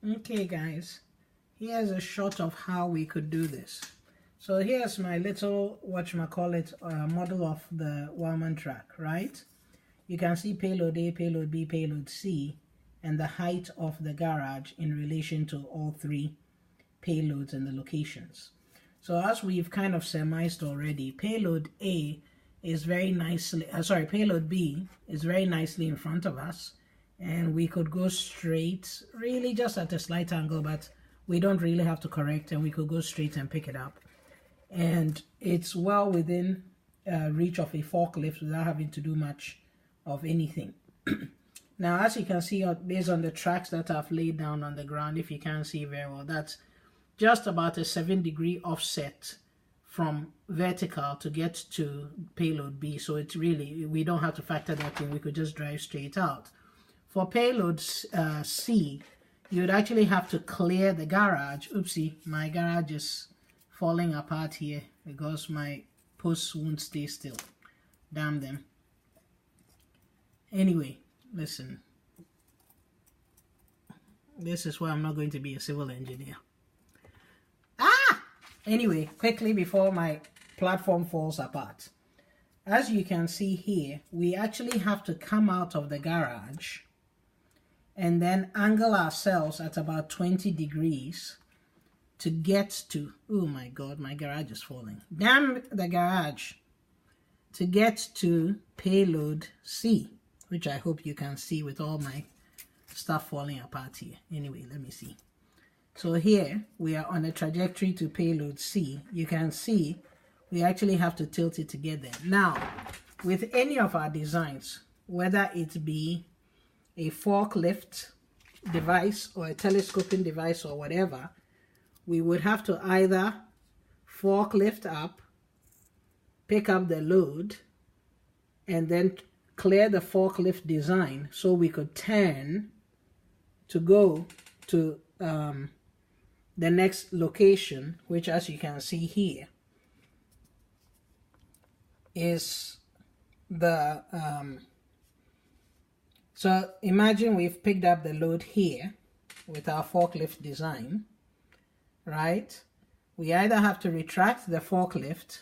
Okay guys, here's a shot of how we could do this. So here's my little whatchamacallit model of the warman track, right? You can see payload A, payload B, payload C, and the height of the garage in relation to all three payloads and the locations. So as we've kind of surmised already, payload A is very nicely, payload B is very nicely in front of us, and we could go straight, really just at a slight angle, but we don't really have to correct, and we could go straight and pick it up. And it's well within reach of a forklift without having to do much of anything. Now, as you can see, based on the tracks that I've laid down on the ground, if you can't see very well, that's just about a 7-degree offset from vertical to get to payload B. So it's really, we don't have to factor that in, we could just drive straight out. For payload C, you'd actually have to clear the garage. Oopsie, my garage is falling apart here because my posts won't stay still. Damn them. Anyway, listen. This is why I'm not going to be a civil engineer. Anyway, quickly before my platform falls apart. As you can see here, we actually have to come out of the garage and then angle ourselves at about 20 degrees to get to, oh my god, my garage is falling. Damn the garage. To get to payload C, which I hope you can see with all my stuff falling apart here. Anyway, let me see. So here we are on a trajectory to payload C. You can see we actually have to tilt it to get there. Now, with any of our designs, whether it be a forklift device or a telescoping device or whatever, we would have to either forklift up, pick up the load, and then clear the forklift design so we could turn to go to the next location, which, as you can see here, is the so imagine we've picked up the load here with our forklift design, right? We either have to retract the forklift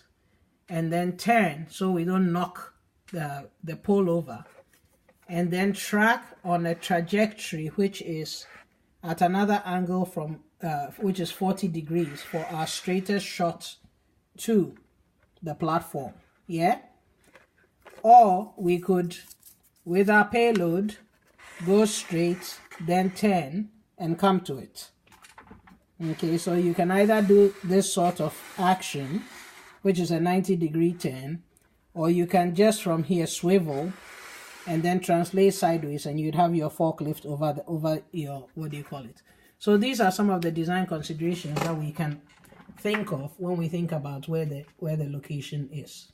and then turn so we don't knock the pole over, and then track on a trajectory which is at another angle from which is 40 degrees for our straightest shot to the platform, yeah? Or we could, with our payload, go straight, then turn and come to it. Okay, so you can either do this sort of action, which is a 90-degree turn, or you can just from here swivel and then translate sideways, and you'd have your forklift over your, what do you call it? So these are some of the design considerations that we can think of when we think about where the location is.